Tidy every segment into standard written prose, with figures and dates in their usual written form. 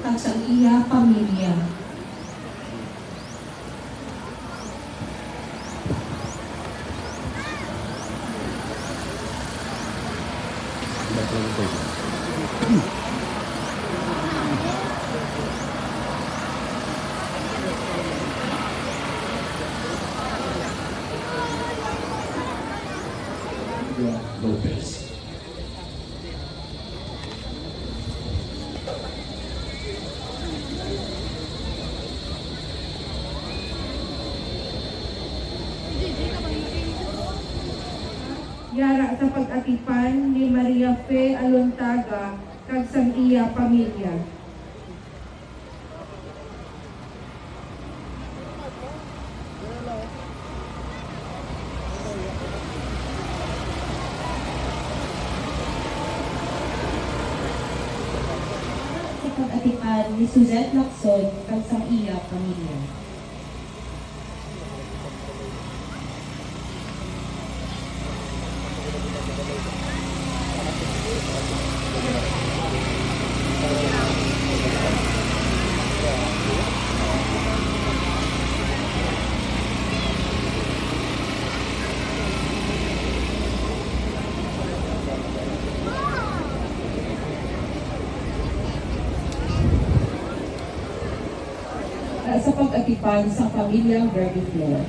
kag sa iya pamilya. Lopez. Yara sa pag-atipan ni Maria Fe Alontaga kag sang iya pamilya. Sa pag-atipan ni Suzette Lacson kag sang iya pamilya. Sa pag-atipan sa pamilyang Verdiflor.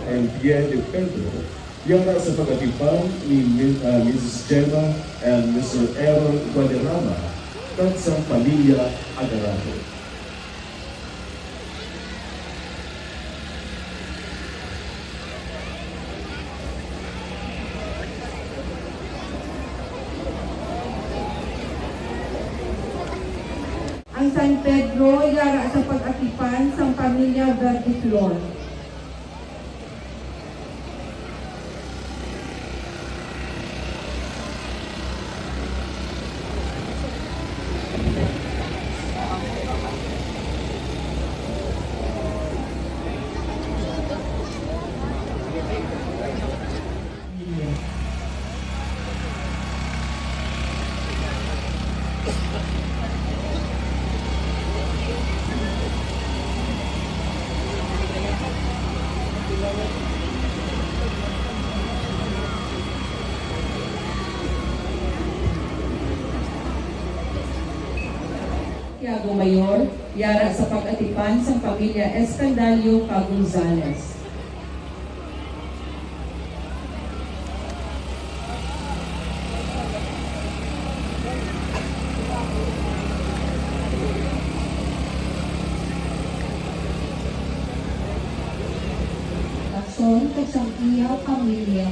And Pierre de Pedro, yara sa pag-atipan ni Mrs. Gemma and Mr. Aaron Guadarrama at sa pamilya Agarado. Ang San Pedro yara sa pag-atipan sang pamilya Verdiflor. Santiago Mayor, yara sa pag-atipan sa pamilya Escandalio Gonzales. Lacson kag sang iya pamilya.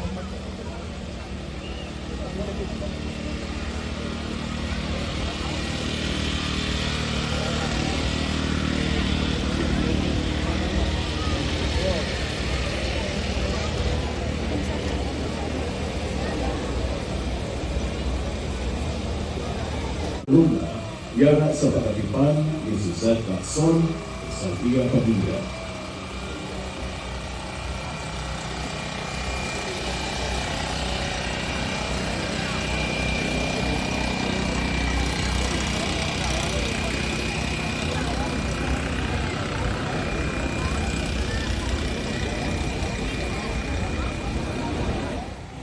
Luna, yara sa pag-atipan ni Suzette Lacson sa iya pamilya.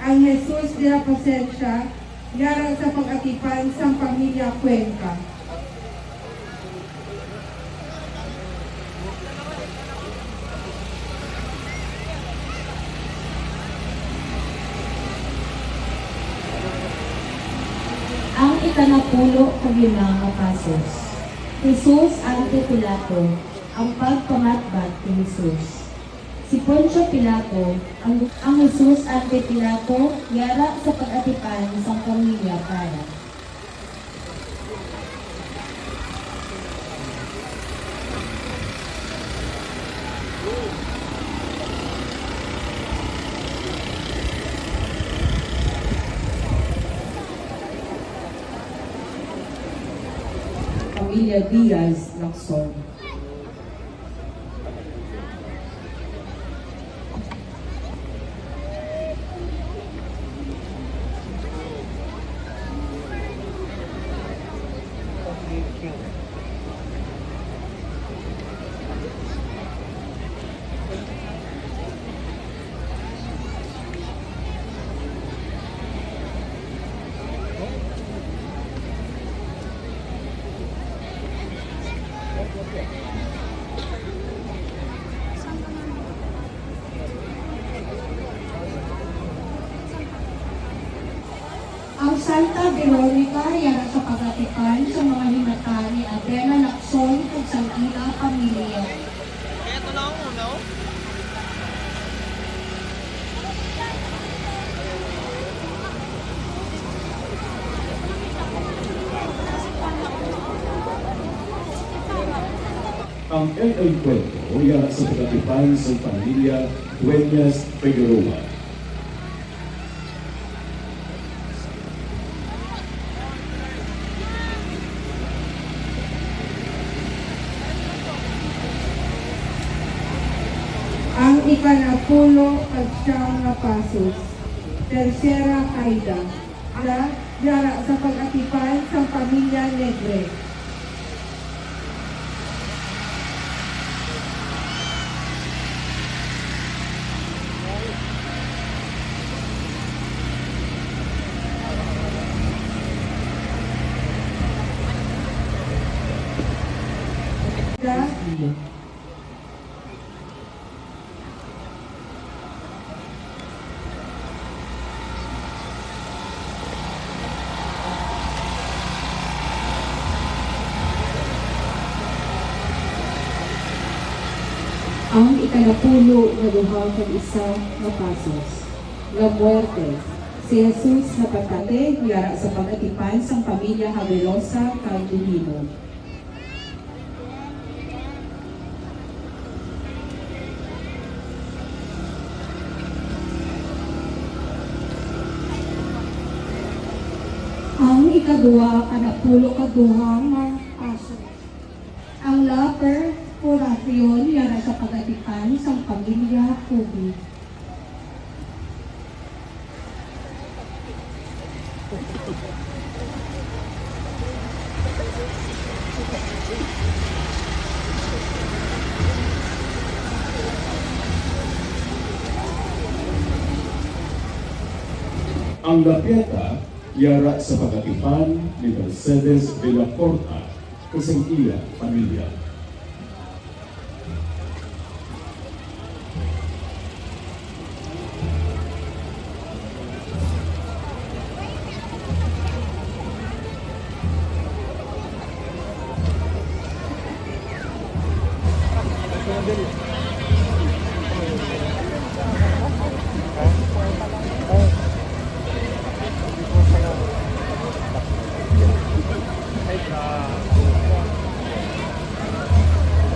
Ang Jesus de la Pasensya yara sa pag-atipan sang pamilya Cuenca. Ang ikanapulo kabilang nga pasos. Jesus ante Pilato, ang pagpamatbat ni Jesus. Si Poncio Pilato, ang Jesus ante Pilato, yara sa pag-atipan sa pamilya para. pamilya Diaz Lacson. Ang Santa Veronica yara sa pagatipan sa mga himata ni Adela Lacson ug sa ila pamilya. Ang El Encuentro yara sa pagatipan sa pamilya Dueñas Figueroa. Ang ikanapulo kadsiyang nga pasos, tercera kaida, yara sa pag-atipan sa pamilya Negre. Ang ikanapulo nga duha kag isa nga pasos, nga muerte, si Jesus na pagkate yara sa pag-atipan sang pamilya Havelosa kag Duhino. Ang ikaduha kanapulo kaduha nga pasos. Ang laper Oracion yara sa pagatipan sa pamilya Kubi. Ang lapieta yara sa pagatipan ni Mercedes de la Porta o sa iya pamilya.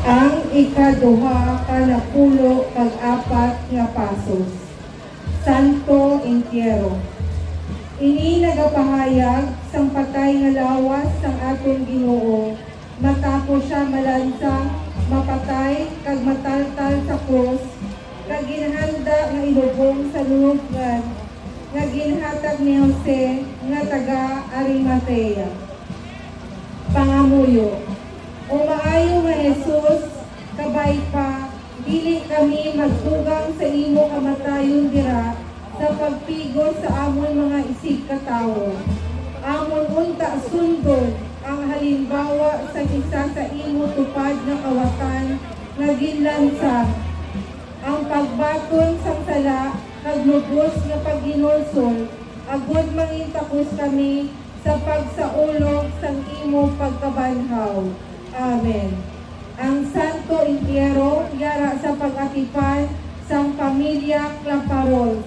Ang ikaduha kanapulo kag-apat nga pasos, Santo Entierro. Ini nagapahayag sang patay nga lawas sang atong Ginoo matapos siya malansang mapatay kag mataltal sa krus kag ginhanda nga ilubong sa lulubngan nga ginhatag ni Jose nga taga Arimatea. Pangamuyo. O maayo nga Jesus, kabay pa, dili kami magtugang sa imo kamatayon dira sa pagpigos sa amon mga isig katawo. Amon unta sundon ang halimbawa sa isa sa imo tupad na kawatan nga ginlansang. Ang pagbaton sa sala kag lubos nga pagginulsol, agud mangintakos kami sa pagsaulog sang imo pagkabanhaw. Amen. Ang Santo Entierro yara sa pag-atipan sang pamilya Claparols.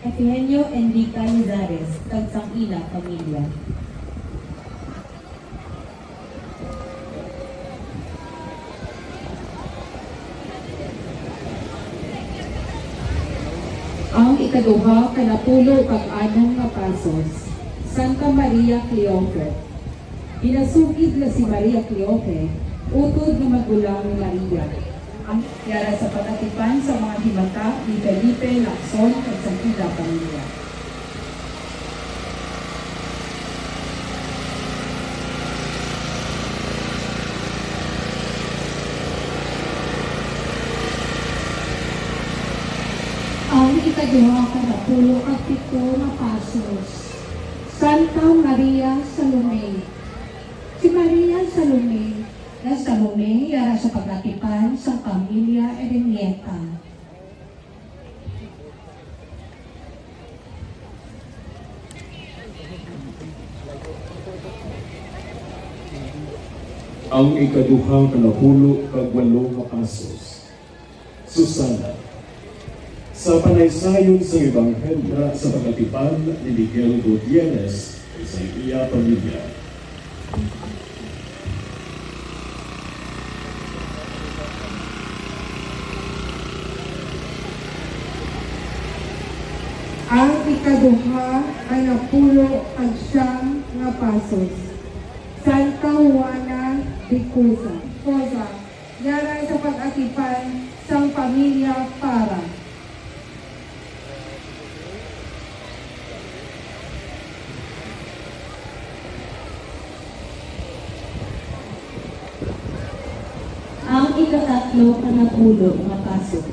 Epigenio Enrica Lizares, kag sang ila pamilya. Ang ikaduha kanapulo kag anong nga pasos, Santa Maria Cleofe. Pinasugid na si Maria Cleofe, utod nga magulang ni Maria. Ang yara sa pag-atipan sa mga himata ni Felipe Lacson at sa ila pamilya. Ang ikaduha kanapulo kag pito nga pasos, Santa Maria Salome. Si Maria Salome na Salome yara sa pagatipan sa pamilya Erenieta. Ang ikaduhang kanapulo kag walo nga pasos, Susana. Sa panaysayon sa Ebanghelyo sa pagatipan ni Miguel Gutierrez sa iya pamilya. Ang ikaduha kanapulo kag siyam nga pasos, Santa Juana de Cuza, yara sa pag-atipan sang pamilya Para. Ang ikatatlo kanapulo nga pasos,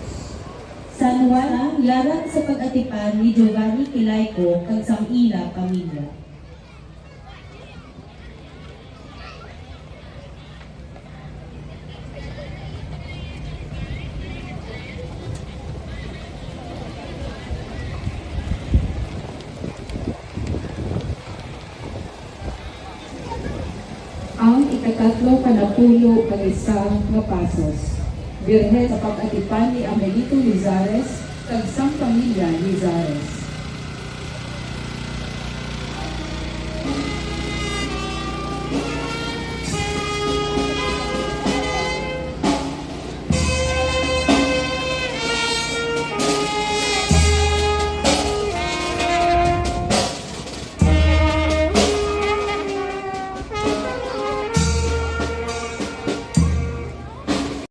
San Juan yara sa pag-atipan ni Giovanni Kilayko kag sang ila pamilya. Ang ikatatlo kanapulo kag isa nga pasos, Birhen sa pag-atipan ni Amelito Lizares kag sang pamilya Lizares.